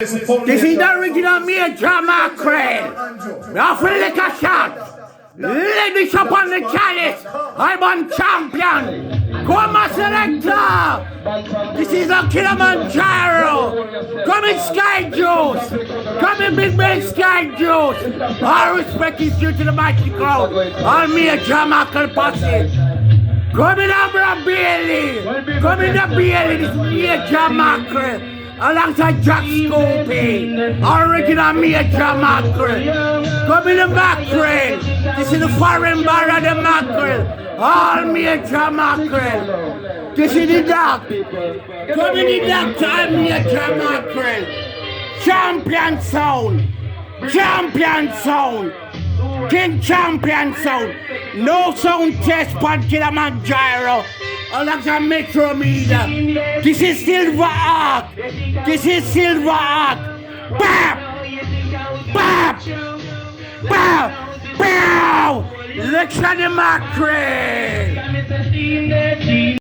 This is the original Major Mackerel. We have to lick a shot. Let me shop on the chalice. I'm on champion. Come on, selector. This is a Kilimanjaro. Come in, Sky Juice. Come in, Big Ben Sky Juice. All respect is due to the mighty crowd. All Major Mackerel posse. Come in, Abra Bailey. Come in, the Bailey. This is Major Mackerel. Alongside Jack Scopey, original Major Mackerel. Come in the Mackerel. This is the foreign bar of the Mackerel. All Major Mackerel. This is the doc. Come in the doctor, Major Mackerel. Champion sound. Champion sound. King Champion sound. No sound test on Kilimanjaro. Alongside Metro Media. This is Silver Ark. This is Silver Ark. Bam! Bam! Bam! Bam! Look at the Mackerel.